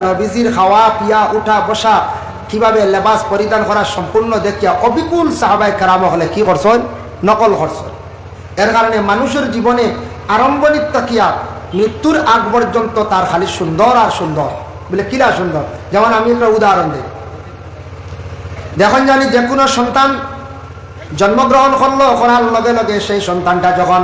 নবীজির খাওয়া পিয়া উঠা বসা কিভাবে লেবাস পরিধান করা সম্পূর্ণ দেখিয়া অবিপুল সাহাবায়ে কেরাম হলে কি করছেন, নকল করছেন। এর কারণে মানুষের জীবনে আরম্ভণিক তাকিয়া মৃত্যুর আগ পর্যন্ত তার খালি সুন্দর আর সুন্দর বলে কিরা সুন্দর। যেমন আমি একটা উদাহরণ দিই, দেখুন জানি যে কোনো সন্তান জন্মগ্রহণ করলো, করার লগে লগে সেই সন্তানটা যখন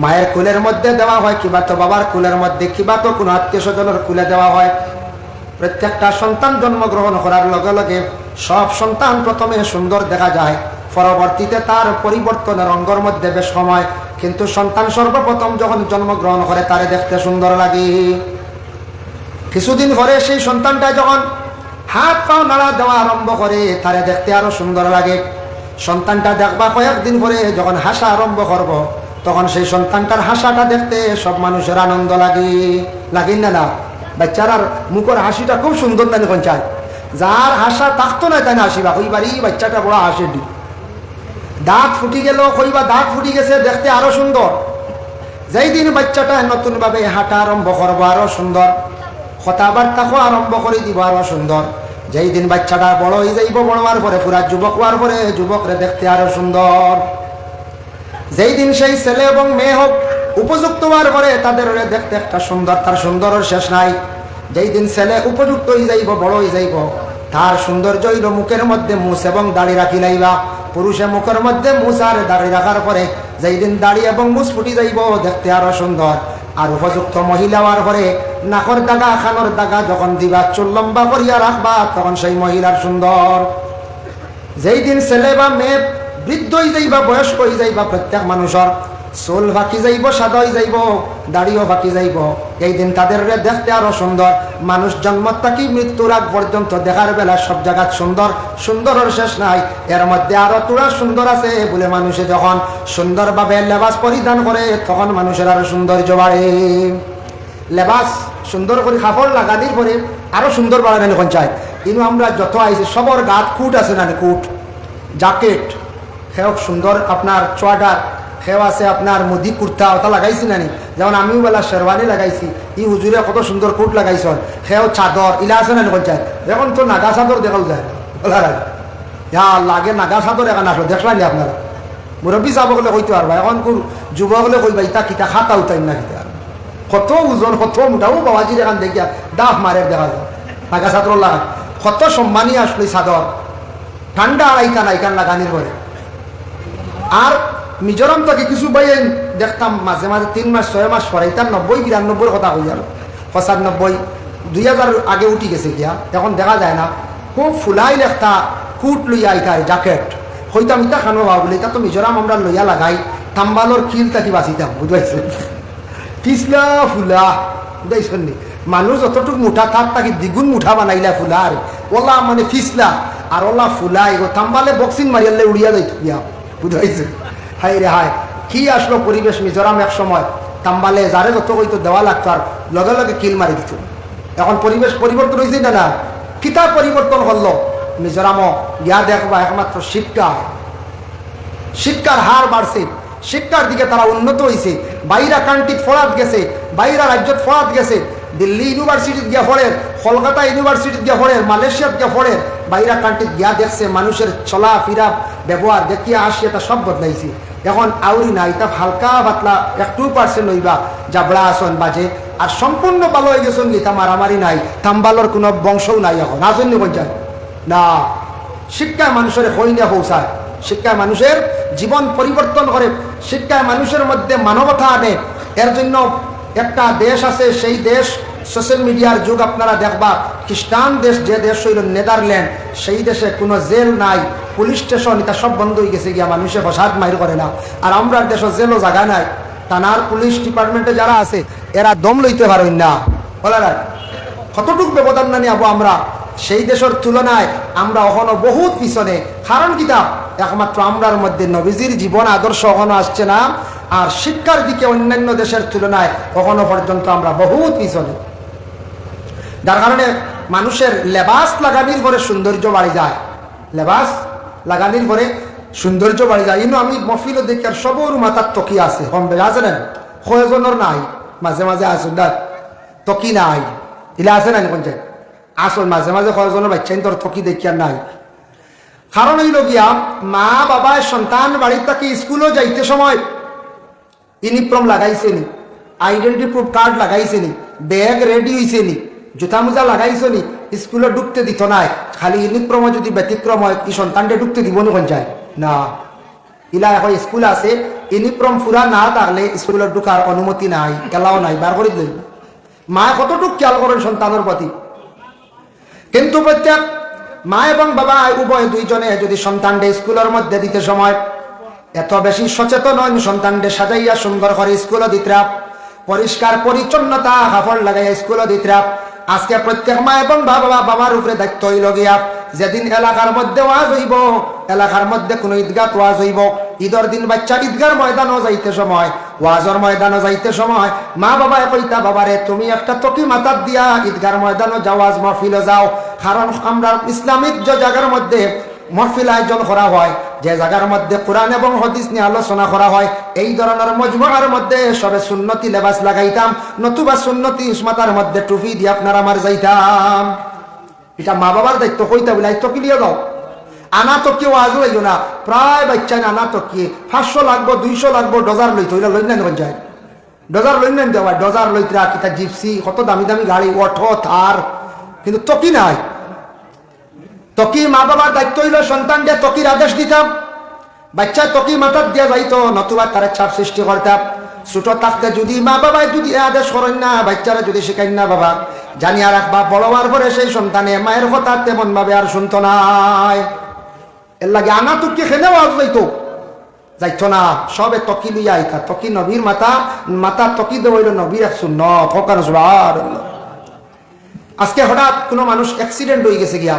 মায়ের কুলের মধ্যে দেওয়া হয়, কিবা তো বাবার কুলের মধ্যে, কিবা তো কোনো আত্মীয় স্বজনের কুলে দেওয়া হয়। প্রত্যেকটা সন্তান জন্মগ্রহণ করার লগে লগে সব সন্তান প্রথমে সুন্দর দেখা যায়, পরবর্তীতে তার পরিবর্তনের অঙ্গর মধ্যে বেশ সময়। কিন্তু সন্তান সর্বপ্রথম যখন জন্মগ্রহণ করে তারে দেখতে সুন্দর লাগে। কিছুদিন পরে সেই সন্তানটা যখন হাত পাও নাড়া দেওয়া আরম্ভ করে তারে দেখতে আরো সুন্দর লাগে। সন্তানটা দেখবা কয়েকদিন পরে যখন হাসা আরম্ভ করব, তখন সেই সন্তানটার হাসাটা দেখতে সব মানুষের আনন্দ লাগে, লাগেন না? না, বাচ্চার মুখের হাসিটা খুব সুন্দর না এখন চায়। যার হাসা থাকতো না তাই না হাসিবা কইবার এই বাচ্চাটা বড় হাসে। দাঁত ফুটি গেল কইবা দাঁত ফুটি গেছে, দেখতে আরো সুন্দর। যেই দিন বাচ্চাটা নতুন ভাবে হাঁটা আরম্ভ করবো আরো সুন্দর, কথাবার্তাও আরম্ভ করে দিব আরো সুন্দর। যেই দিন বাচ্চাটা বড় হয়ে যাইব, বড় হওয়ার পরে পুরা যুবক হওয়ার পরে যুবকরে দেখতে আরো সুন্দর। যেই দিন সেই ছেলে এবং মেয়ে হোক উপযুক্ত হওয়ার পরে তাদের দেখতে একটা সুন্দর, তার সুন্দরের শেষ নাই। যেই দিন ছেলে উপযুক্ত হয়ে যাইব, বড় হয়ে যাইব, তার সৌন্দর্য হইল মুখের মধ্যে মুছ এবং দাড়ি রাখি লাইবা। পুরুষে মুখের মধ্যে মুছ আর দাড়ি রাখার পরে যেই দিন দাড়ি এবং মুছ ফুটি যাইব, দেখতে আরো সুন্দর। আর উপযুক্ত মহিলা হওয়ার পরে নাকর দাগা খানোর দাগা যখন দিবা, চুল লম্বা করিয়া রাখবা, তখন সেই মহিলার সুন্দর। যেই দিন ছেলে বা মেয়ে বৃদ্ধ হয়ে যাইবা, বয়স্ক হয়ে যাইবা, প্রত্যেক মানুষের চুল ফাঁকি যাইব, সাদা হয়ে যাইব, দাড়িও ফাঁকি যাইব। এই দিন তাদের দেখতে আরো সুন্দর। মানুষ জন্ম থাকি মৃত্যুর আগ পর্যন্ত দেখার বেলা সব জায়গা সুন্দর, সুন্দরের শেষ নাই। এর মধ্যে আরো তোরা সুন্দর আছে বলে মানুষে যখন সুন্দরভাবে লেবাস পরিধান করে তখন মানুষের আরো সৌন্দর্য বাড়ে। লেবাস সুন্দর করে কাপড় লাগানির পরে আরো সুন্দর বাড়ানো এখন চাই। কিন্তু আমরা যত আইছি সবর গাত কুট আছে না, কুট জ্যাকেট সেও সুন্দর, আপনার চোয়াডার সেও আছে, আপনার মুদি কুর্তা ওটা লাগাইছি না নি। যেমন আমিও বেলা শেরওয়ানি লাগাইছি, ই হুজুরে কত সুন্দর কুট লাগাইছ, সেও চাদর ইলা আছে না চাই। এখন তো নাগা চাদর দেখাও যায় বলার লাগে, নাগা চাদর এখন আসো দেখলাম নি আপনারা। মুরব্বী চাব গেলে কইতে পারবা, এখন কোন যুবক হলে কইবা ইটা কিতা খাতা উঠাই না, কিতা কত ওজন কত মোটাও বাবাজির এখান দেখিয়া ডাফ মারে দেখা যায়। নাগা চাদর লাগা কত সম্মানী আসলে চাদর, ঠান্ডা আইকান আইকান লাগানির পরে। আর মিজোরাম থেকে কিছু ভাই দেখতাম মাঝে মাঝে 3 মাস 6 মাস পরে, তার 90-92 কথা কই আর 95 2000 আগে উঠি গেছে গিয়া, এখন দেখা যায় না। খুব ফুলাই লেখতা কুট লইয়া আইতার জ্যাকেট হইতাম, ইটা খানো বা বলে এটা তো মিজোরাম আমরা লইয়া লাগাই, তাম্বালোর খিল তাকি বাঁচিতাম, বুঝাইছে পিছলা ফুলা বুঝাইছেন নি। মানুষ যতটুকু মুঠা থাক তাকে দ্বিগুণ মুঠা বানাইলা ফুলা, আর ওলা মানে পিছলা আর ওলা ফুলা এগো তাম্বালে বক্সিং মারিয়ালে উড়িয়া যাইত গিয়া, বুঝাইছে। হাই রে হায়, কি আসলো পরিবেশ মিজোরাম এক সময়। তাম্বালে যারে যত কইতো দেওয়া লাগতো আর লগে লগে কিল মারি দিত। এখন পরিবেশ পরিবর্তন হয়েছে না, না কিতা পরিবর্তন করলো মিজোরামও ইয়া দেখবা, একমাত্র শিক্ষা, শিক্ষার হার বাড়ছে, শিক্ষার দিকে তারা উন্নত হয়েছে। বাইরা কান্ট্রিত ফরাত গেছে, বাইরা রাজ্যত ফরাত গেছে, দিল্লি ইউনিভার্সিটিত গিয়া পড়ে, কলকাতা ইউনিভার্সিটিত গিয়া পড়ে, মালয়েশিয়াত গিয়া পড়ে, বাইরা কান্ট্রিত গিয়া দেখছে মানুষের চলা ফিরা ব্যবহার দেখিয়া আসছে, এটা সব বদলাইছে। এখন আউরি নাই, তা হালকা পাতলা 1-2% হইবা জাবড়া আসন বাজে, আর সম্পূর্ণ ভালো হয়ে গেছেন গীতা মারামারি নাই, তাম্বালোর কোনো বংশও নাই এখন আসেননি পঞ্চায়েত না। শিক্ষায় মানুষের হইনা পৌঁছায়, শিক্ষায় মানুষের জীবন পরিবর্তন করে, শিক্ষায় মানুষের মধ্যে মানবতা আনে। এর জন্য একটা দেশ আছে, সেই দেশ সোশ্যাল মিডিয়ার যুগ, আপনারা দেখবা খ্রিস্টান দেশ যে দেশ হইল নেদারল্যান্ড, সেই দেশে কোনো জেল নাই, পুলিশ স্টেশন এটা সব বন্ধ হয়ে গেছে গিয়া, মানুষে ফসাদ মাইর করে না। আর আমরা দেশে জেলও জায়গা নাই, থানার পুলিশ ডিপার্টমেন্টে যারা আছে এরা দম লইতে পারেন না, বলা না কতটুকু ব্যবধান না নিয়ে আমরা সেই দেশের তুলনায় আমরা এখনো বহুত পিছনে। কারণ কিতা, একমাত্র আমরার মধ্যে নবীজির জীবন আদর্শ এখনো আসছে না, আর শিক্ষার দিকে অন্যান্য দেশের তুলনায় এখনো পর্যন্ত আমরা বহুত পিছনে। যার কারণে মানুষের লেবাস লাগানির পরে সৌন্দর্য বাড়ি যায়, লেবাস লাগানির পরে সৌন্দর্য বাড়ি যায়। ইনো আমি মফিল দেখি আর সবর মাথার তকি আছে, কম বেলা আছে না, কয়জনের নাই, মাঝে মাঝে আসুন না তকি নাই, ইলা আছে না কোন যায় আসল মাঝে মাঝে কয়েকজনের বাচ্চা তোর থকি দেখিয়া নাই। কারণ হইল গিয়া মা বাবা সন্তান বাড়ির থেকে স্কুলও যাইতে সময় ইউনিফর্ম লাগাইছে নি, আইডেন্টি প্রুফ কার্ড লাগাইছে নি, ব্যাগ রেডি হয়েছে নি, জুতা মোজা লাগাইছে নি, স্কুলে ঢুকতে দিত নাই। খালি ইউনিফর্মে যদি ব্যতিক্রম হয় কি সন্তানটা ঢুকতে দিব না কোন যায় না। ইলা এখন স্কুল আছে ইউনিফর্ম পুরা না থাকলে স্কুলে ঢুকার অনুমতি নাই, এলাও নাই, বার করে দিল। মা কতটুকু খেয়াল করেন সন্তানের প্রতি। কিন্তু প্রত্যেক মা এবং বাবা উভয় দুইজনে যদি সন্তানকে স্কুলের মধ্যে দিতে সময় এত বেশি সচেতন হন, সন্তানকে সাজাইয়া সুন্দর করে স্কুলে দিতে, পরিষ্কার পরিচ্ছন্নতা কাপড় লাগাইয়া স্কুলে দিতে। আজকে প্রত্যেক মা এবং বাবার উপরে দায়িত্ব হইল গিয়া যেদিন এলাকার মধ্যে ওয়াজ হইব, এলাকার মধ্যে কোনো ঈদগাহ ওয়াজ হইব, ঈদের দিন বাচ্চা ঈদগার ময়দানও যাইতে সময়, ওয়াজর ময়দানও যাইতে সময় মা বাবায় কইতা বাবারে তুমি একটা তকি মাথার দিয়া ঈদগার ময়দানও যাও, ওয়াজ মাহফিলে যাও। কারণ আমরা ইসলামিক যে জায়গার মধ্যে মাহফিল আয়োজন করা হয়, যে জায়গার মধ্যে কোরআন এবং হাদিস নিয়ে আলোচনা করা হয়, এই ধরনের মজমুআর মধ্যে সবে সুন্নতি লেবাস লাগাইতাম, নতুবা সুন্নতি মাথার মধ্যে টুপি দিয়ে আপনার আমার যাইতাম। এটা মা বাবার দায়িত্ব। কইতা বলে তকি লিয়ে দাও, আনা তকি ওয়াজ লইও না। প্রায় বাচ্চা আনা তকি 500 লাগবো 200 লাগবো ডজার লইতে হইলে লই নেন যায়, ডজার লই নেন দেওয়া, ডজার লইতরা কিতা জিপসি কত দামি দামি গাড়ি অটো থার, কিন্তু তকি নাই। তকি মা বাবার দায়িত্ব হইল সন্তানকে তকির আদেশ দিতাম, বাচ্চা তকি মাথার দিয়া যাইতো, নতুবা তার চাপ সৃষ্টি করতাম। ছোট থাকতে যদি মা বাবাই যদি আদেশ করেন না, বাচ্চারা যদি শেখাই না বাবা, জানিয়া রাখবা বড় হওয়ার পরে সেই সন্তানে মায়ের কথা তেমন ভাবে আর শুনতো নাই। এর লাগে আনা তুকি খেলেও আজ যাইতো না, সবে তকি লইয়া আইতা। তকি নবীর মাথা তকি দেওয়া নবীর এক সুন্নত ফকান। আজকে হঠাৎ কোনো মানুষ অ্যাক্সিডেন্ট হয়ে গেছে গিয়া,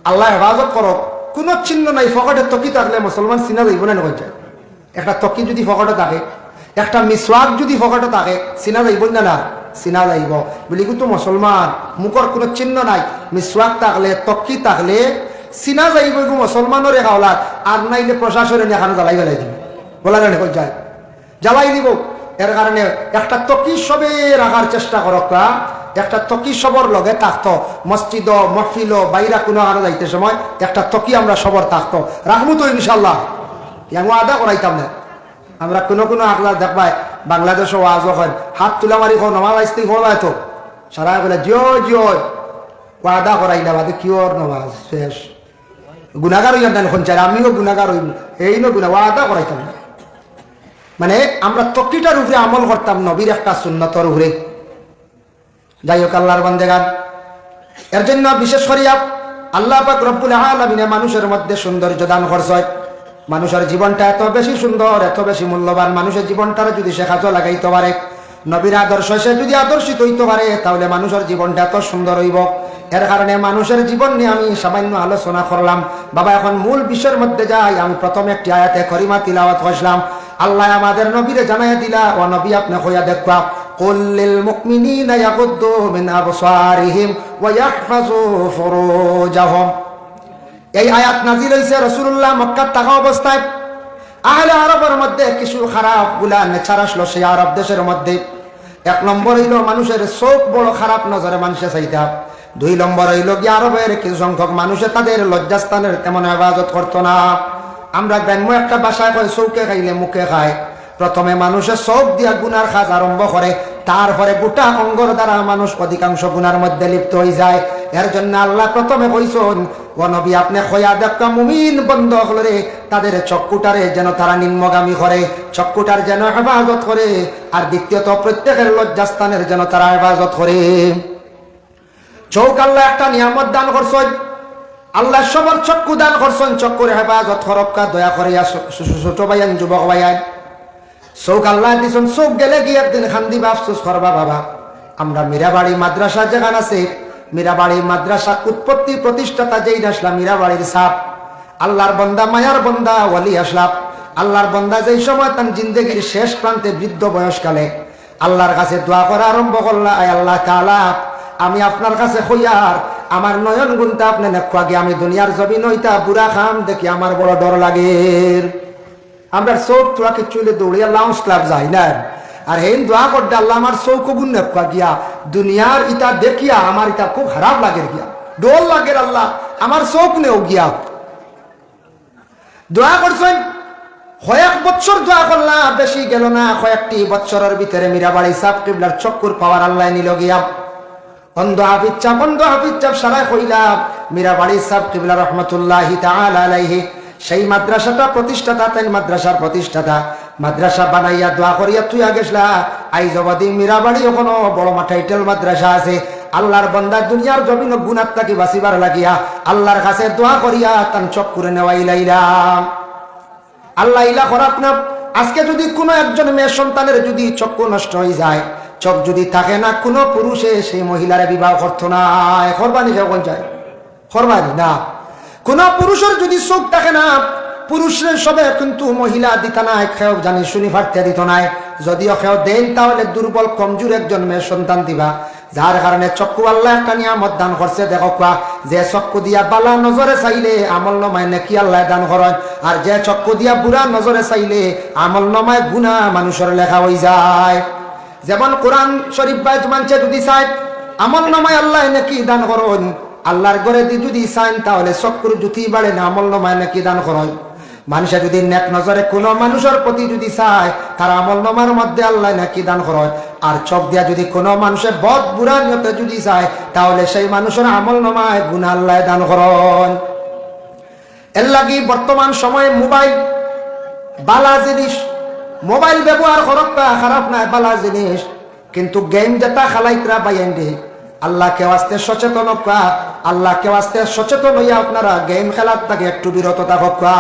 আল্লাহ হেফাজত করক, কোনো চিহ্ন নাই, ফকটে তকি থাকলে মুসলমান চিনা যাইব না নয়। একটা তকি যদি ফকটে থাকে, একটা মিসওয়াক যদি ফকটে থাকে, চিনা যাইব না না, চিনা যাইব বলি কিন্তু মুসলমান মুখর কোনো চিহ্ন নাই, মিসওয়াক থাকলে তকি থাকলে চিনা যাইব মুসলমানের হাওলাত। আর নাইলে প্রশাসনে এখানে জ্বালাই ফেলাই দিব, বলা জানে যায় জ্বালাই দিব। এর কারণে একটা তকি সবে রাখার চেষ্টা করক, একটা তকি সবর লগে থাকতো, মসজিদ মহফিল বাইরা কোনো আরো যাইতে সময় একটা তকি আমরা সবর থাকতো, রাখবো তো ইনশাল্লাহ। আদা করাইতাম না আমরা কোনো আকলা দেখবাই বাংলাদেশও ওয়াজ হয়, হাত তুলা মারি নমাজ আসতে হওয়ায় তো সারা বলে জিও জিও আদা করাই না, বাদে কিওর নমাজ শেষ। গুণাগার হইয়া দেন চাই, আমিও গুণাগার হইব, এই গুণা আদা করাইতাম না। মানে আমরা তকিটার উপরে আমল করতাম, নবীর একটা সুন্নতর উপরে। যাই হোক আল্লাহর বান্দেগান, এর জন্য বিশেষ করিয়া আল্লাহ পাক রব্বুল আলামিন মানুষের মধ্যে সৌন্দর্য দান করছে। মানুষের জীবনটা এত বেশি সুন্দর, এত বেশি মূল্যবান, মানুষের জীবনটারে যদি সে কাজে লাগাইতে পারে, নবীর আদর্শ সে যদি আদর্শিত হইতে পারে, তাহলে মানুষের জীবনটা এত সুন্দর হইব। এর কারণে মানুষের জীবন নিয়ে আমি সামান্য আলোচনা করলাম। বাবা এখন মূল বিষয়ের মধ্যে যাই। আমি প্রথমে একটি আয়াতে করিমা তিলাওয়াত করলাম। আল্লাহ আমাদের নবীরে জানাইয়া দিলা, ও নবী আপনি কইয়া দেখবা, কুল লিল মুমিনিনা ইয়াগুদ্দু মিন আবসারিহিম ওয়া ইয়াহফাযু ফুরুজাহুম। এই আয়াত নাজিল হইছে রাসূলুল্লাহ মক্কায় থাকা অবস্থায়। আহলে আরবের মধ্যে কিছু খারাপ গুলা নেচার আসলো সেই আরব দেশের মধ্যে। 1 নম্বর হইল মানুষের চোখ বড় খারাপ নজরে মানুষে চাইতা। 2 নম্বর হইল কি আরবের কিছু সংখ্যক মানুষে তাদের লজ্জাস্থানের তেমন হেফাজত করতো না। আমরা গ্রাম্য একটা ভাষায় কয় চৌকে খাইলে মুখে খায়। প্রথমে মানুষের চোখ দিয়া গুনার কাজ আরম্ভ করে, তারপরে গোটা অঙ্গর দ্বারা মানুষ অধিকাংশ গুনার মধ্যে লিপ্ত হয়ে যায়। এর জন্য আল্লাহ প্রথমে কইছেন, ও নবী আপনি খয়া দেখা মুমিন বন্ধ হলে তাদের চক্ষুটারে যেন তারা নিম্নগামী করে, চক্ষুটার যেন হেফাজত করে। আর দ্বিতীয়ত প্রত্যেকের লজ্জাস্থানের যেন তারা হেফাজত করে। চোখ আল্লাহ একটা নিয়ামত দান করছেন, আল্লাহ সবার চক্ষু দান করছেন, চক্ষুর হেফাজত করক্কা দয়া করিয়া ছোট ভাইয়ান যুবক ভাইয়ান। চোখ আল্লাহ দিছেন, চোখ গেলে গিয়ে একদিন খান্দিবা আফসোস করবা। বাবা আমরা মীরাবাড়ি মাদ্রাসা যেখানে আছে, মীরাবাড়ি মাদ্রাসা উৎপত্তি প্রতিষ্ঠাতা যেই আসলাম মীরাবাড়ির সাপ, আল্লাহর বন্দা মায়ার বন্দা ওয়ালি আসলাম। আল্লাহর বন্দা যেই সময় তার জিন্দেগির শেষ প্রান্তে বৃদ্ধ বয়সকালে আল্লাহর কাছে দোয়া করা আরম্ভ করলা, আয় আল্লাহ তাআলা আমি আপনার কাছে হইয়ার আমার নয়ন গুণটা আপনি নেখো আগে, আমি দুনিয়ার জমিন হইতা বুড়া খাম দেখি আমার বড় ডর লাগে। আমরা চোখ তোরাকে চুলে দৌড়িয়া লাউন্স ক্লাব যাই না, আর হেন দোয়া করতে আল্লাহ আমার চৌক গুণ নেপা গিয়া দুনিয়ার ইটা দেখিয়া আমার ইটা খুব খারাপ লাগে গিয়া ডোল লাগে আল্লাহ আমার চৌক নেও গিয়া দোয়া করছেন। কয়েক বছর দোয়া করলাম, বেশি গেল না, কয়েকটি বছরের ভিতরে মীরাবাড়ি সাহেব কিবলার চক্কুর পাওয়ার আল্লাহ নিল গিয়া। অন্ধ হাফিজ চাপ সারাই কইলাম মীরাবাড়ি সাহেব কিবলা রহমতুল্লাহি তাআলা আলাইহি সেই মাদ্রাসাটা প্রতিষ্ঠাতা, তাই মাদ্রাসার প্রতিষ্ঠাতা মাদ্রাসা বানাইয়া দোয়া করিয়া তুই আগেসলা আইজ অবধি মীরাবাড়ি ওখানো বড় মাঠাইটেল মাদ্রাসা আছে। আল্লাহর বান্দা দুনিয়ার জমিন গুনাহ থাকি বাঁচিবার লাগিয়া আল্লাহর কাছে দোয়া করিয়া তান চক্কুরে নেওয়াইলাইলাম। আল্লাহ ইলা খারাপ না। আজকে যদি কোনো একজন মেয়ে সন্তানের যদি চক্ষু নষ্ট হয়ে যায়, চোখ যদি থাকে না, কোনো পুরুষে সেই মহিলার বিবাহ করতো না। করবানি যখন যায় করবানি না। কোন পুরুষের যদি চোখ থাকে না, পুরুষের সবে কিন্তু মহিলা দিত নাই, খেয়েও জানি শুনি ফাটতে দিত নাই। যদিও খেয়েও দেন তাহলে দুর্বল কমজোর একজন মেয়ের সন্তান দিবা, যার কারণে চক্ষু আল্লাহ একটা নিয়ামত দান করছে। দেখো কোয়া যে চক্ষু দিয়া বালা নজরে চাইলে আমল নমায় নাকি আল্লাহ দান করেন, আর যে চক্ষু দিয়া বুড়া নজরে চাইলে আমল নমায় গুনাহ মানুষের লেখা হয়ে যায়। যেমন কোরআন শরীফ বাইত মানছে যদি চাই আমল নমায় আল্লাহ নাকি দান করেন, আল্লাহর ঘরে দি যদি চাইন তাহলে চক্ষুর জুতি বাড়ে না, আমল নমায় নাকি দান করেন। মানুষে যদি নেক নজরে কোনো মানুষের প্রতি যদি চায় তার আমল নামার মধ্যে আল্লাহ নাকি দান করেন। আর চোখ দিয়া যদি কোনো মানুষের বদ বুড়া নিয়তে যদি চায় তাহলে সেই মানুষের আমল নামায় গুনাহ আল্লাহ দান করেন। এর লাগি বর্তমান সময়ে মোবাইল বালা জিনিস, মোবাইল ব্যবহার করবা খারাপ নাই, বালা জিনিস। কিন্তু গেম যেটা খালাইতরা বাইন দে আল্লাহকে ওয়াস্তে সচেতন হওয়া, আল্লাহকে ওয়াস্তে সচেতন হইয়া আপনারা গেম খেলার থেকে একটু বিরত থাকা।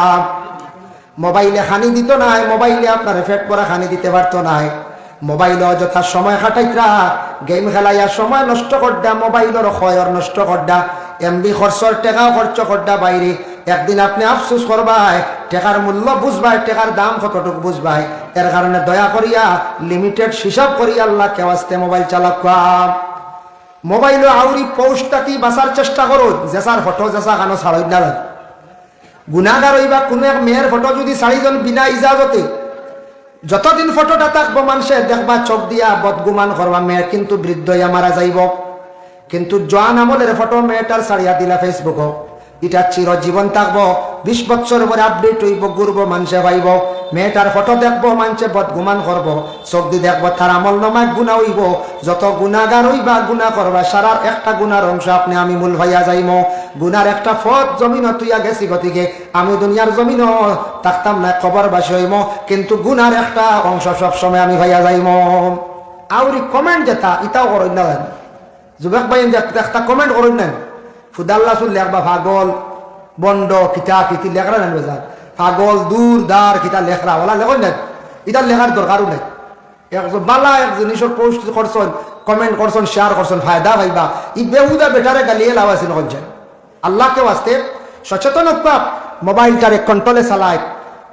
মোবাইলে খানি দিত নাই, মোবাইলে আপনার ফেট পরা খানি দিতে পারতো নাই। মোবাইলে অযথা সময় খাটাইতরা, গেম খেলাইয়া সময় নষ্ট করডা, মোবাইলের ক্ষয়র নষ্ট করডা, এমবি খরচর টেকাও খরচ করডা বাইরে। একদিন আপনি আফসোস করবাই, টেকার মূল্য বুঝবাই, টেকার দাম কতটুকু বুঝবাই। এর কারণে দয়া করিয়া লিমিটেড হিসাব করিয়া আল্লাহকে ওয়াস্তে মোবাইল চালাকা। মোবাইলে আউরি পোস্টটা কি বাঁচার চেষ্টা করো, জেসার ফটো জেসা কানো ছাড়ই না। গুনাগার হইবা কোনো এক মেয়ের ফটো যদি 4 জন বিনা ইজাজতে যতদিন ফটোটা থাকবো মানুষে দেখবা চোখ দিয়া বদগুমান করবা, মেয়ে কিন্তু বৃদ্ধ হইয়া মারা যাইব। কিন্তু জোয়ান আমলের ফটো মেয়েটার ছাড়িয়া দিলা ফেসবুক, এটা চিরজীবন থাকবো। 20 বছর পরে আপডেট হইব, ঘুরবো, মানুষে পাইব। মেয়েটার ফটো দেখবো, মানুষে বদগুমান করবো, চোখ দিয়ে দেখবো তার আমল নামায় গুণা হইব। যত গুণাগার হইবা গুণা করবা, সারার একটা গুনার অংশ আপনি আমি মূল ভাইয়া যাইম। গুনার একটা ফত জমিন তুইয়া গেছি, গতিকে আমি দুনিয়ার জমিন থাকতাম না, কবর বাসি হইম, কিন্তু গুনার একটা অংশ সবসময় আমি ভাইয়া যাইম। আউরি কমেন্ট যেটা ইটাও করেন না, যুবক ভাই একটা কমেন্ট করেন না, ফুদাল্লা চুল লেখবা পাগল বন্ড কিতা কিতি লেখরা নেন বেজার, পাগল দূর দার কিতা লেখরা ওলা লেখ না, এটা লেখার দরকারও নাই। একজন বালা এক জিনিসের পোস্ট করছেন, কমেন্ট করছেন, শেয়ার করছেন, ফায়দা পাইবা, ই বেহুদা বেটারে গালিয়ে লাভ আছে নয়। আল্লাহকে ওয়াস্তে সচেতন হবা, মোবাইলটারে কন্ট্রোলে চালায়,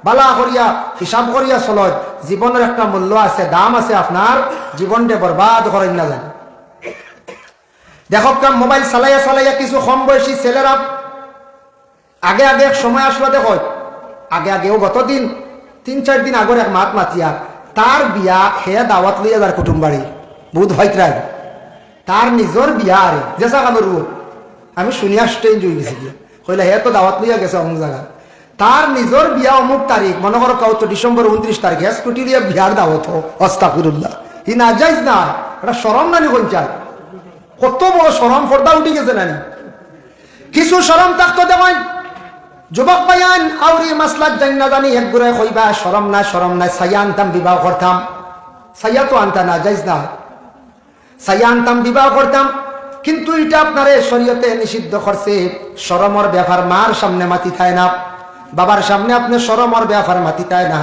বালা করিয়া হিসাব করিয়া চলয়। জীবনের একটা মূল্য আছে, দাম আছে, আপনার জীবনটা বরবাদ করেন না জান। দেখো মোবাইল চালাইয়া চালাইয়া কিছু কম বয়সী ছেলেরা আগে আগে এক সময় আসলো, দেখো আগে আগেও গতদিন 3-4 দিন আগর এক মাত মাতিয়া তার বিয়া হে দাওয়াত লইয়া যার কুটুম বাড়ি বহুত ভাইতরাই, তার নিজের বিয়া আরে যেসা কানোর আমি শুনিয়া স্টেঞ্জ হয়ে গেছি গিয়া, কইলে হে তো দাওয়াত লইয়া গেছে অমুক জায়গা, তার নিজের বিয়া অমুক তারিখ, মনে করো কাউ তো ডিসেম্বর 29 তারিখে স্কুটি লিয়া বিয়ার দাওয়াত অস্তাগফিরুল্লাহ। ই না যাইজ না, এটা শরম নানি কোন চায়, কত বড় শরম, পর্দা উঠে গেছে নানি, কিছু শরম থাকতো। দেখেন যুবক ভাইয়ান আউরি মাসলাক জানি না জানি এক ঘুরে কইবা শরম নাই সাইয়া আনতাম বিবাহ করতাম, সাইয়া তো আনতা না যাইজ না, সাইয়া আনতাম বিবাহ করতাম, কিন্তু এটা আপনারে শরীয়তে নিষিদ্ধ করছে। শরমর ব্যাপার মার সামনে মাতি থায় না, বাবার সামনে আপনি শরমর ব্যাপার মাতি থায় না।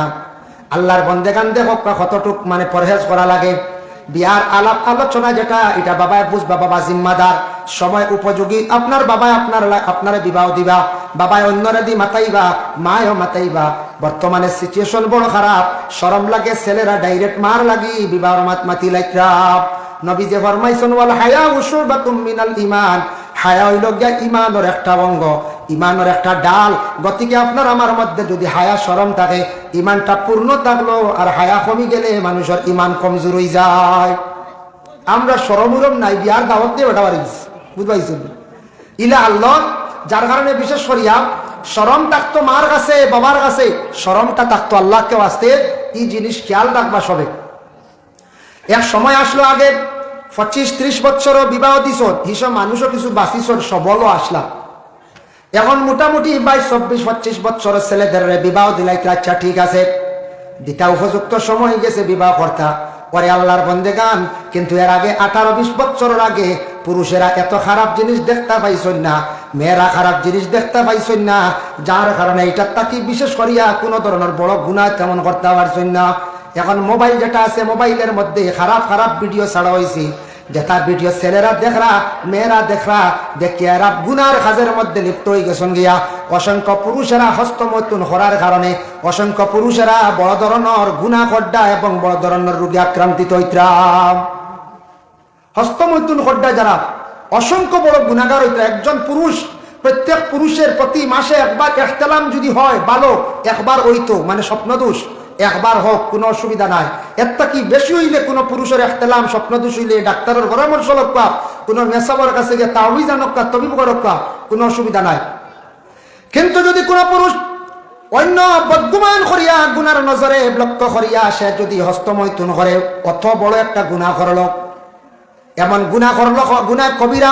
আল্লাহর বন্দেগান দেখো কতটুক মানে পরহেজ করা লাগে। বিয়ার আলাপ আলোচনা যেটা এটা বাবায় বুঝবা, বাবা জিম্মাদার, সময় উপযোগী। আপনার বাবায় আপনারা বিবাহ দিবা, বাবায় অন্যরা দি মাতাইবা, মায়ও মাতাইবা। বর্তমানে সিচুয়েশন বড় খারাপ, শরম লাগে, ছেলেরা ডাইরেক্ট মার লাগি বিবাহর মাতি লাইক্রাব। নবী যে ফরমাইছেন ওয়াল হায়া উশুবাতুম মিনাল ঈমান, হায়া হইল গিয়া ঈমানের একটা অঙ্গ। ইমানের একটা ডাল। গতিকে আপনার আমার মধ্যে যদি হায়া শরম থাকে, ইমানটা পূর্ণ থাকলো, আর হায়া কমি গেলে মানুষের ইমান কমজোর হয়ে যায়। আমরা শরম উরম নাই, বিয়ার দাওয়াত দিয়ে বেটা পারি, বুঝবাইছেন ইলা আল্লাহ। যার কারণে বিশেষ করিয়া শরম থাকতো মার কাছে, বাবার কাছে, শরমটা থাকতো আল্লাহকে আসতে। এই জিনিস খেয়াল রাখবা সবে। এক সময় আসলো আগে 25-30 বছরও বিবাহ দিছ, হিসব মানুষও কিছু বাঁচিস, সবলও আসলা। এখন মোটামুটি 22-24-25 বছরের ছেলেদের বিবাহ দিলাইতে, আচ্ছা ঠিক আছে, দিতা উপযুক্ত সময় গেছে বিবাহ কর্তা পরে আল্লাহর বন্দেগান। কিন্তু এর আগে 18-20 বছরের আগে পুরুষেরা এত খারাপ জিনিস দেখতে পাইছেন না, মেয়েরা খারাপ জিনিস দেখতে পাইছেন না, যার কারণে এইটার তাকে বিশেষ করিয়া কোনো ধরনের বড় গুনাহ তেমন করতে পারছেন না। এখন মোবাইল যেটা আছে, মোবাইলের মধ্যে খারাপ খারাপ ভিডিও ছাড়া হয়েছে, যেটা ভিডিও ছেলেরা দেখরা, মেয়েরা দেখরা, দেখিয়া এরা গুনার কাজের মধ্যে লিপ্ত হয়ে গেছেন গিয়া। অসংখ্য পুরুষেরা হস্তমৈথুন করার কারণে অসংখ্য পুরুষেরা বড় ধরনের গুনাহ খড্ডা এবং বড় ধরনের রোগে আক্রান্তিত হইতাম। হস্তমৈথুন খড্ডা যারা অসংখ্য বড় গুনাহগার হইতো। একজন পুরুষ, প্রত্যেক পুরুষের প্রতি মাসে একবার ইহতিলাম যদি হয় ভালো, একবার হইতো মানে স্বপ্নদোষ, একবার হোক কোনো অসুবিধা নাই। এত কি বেশি হইলে কোনো পুরুষের ইহতিলাম স্বপ্নদোষ হইলে ডাক্তারের পরামর্শ লক্কা, কোনো মেসাবার কাছে গিয়ে তাওয়িজ আনক্কা, তবিব করক্কা, কোনো অসুবিধা নাই। কিন্তু যদি কোনো পুরুষ অন্য বদগুমান করিয়া গুনার নজরে লক্ষ্য করিয়া সে যদি হস্তমৈথুন করে, অত বড় একটা গুনাহ করল, এমন গুনাহ করল, গুনাহ কবিরা,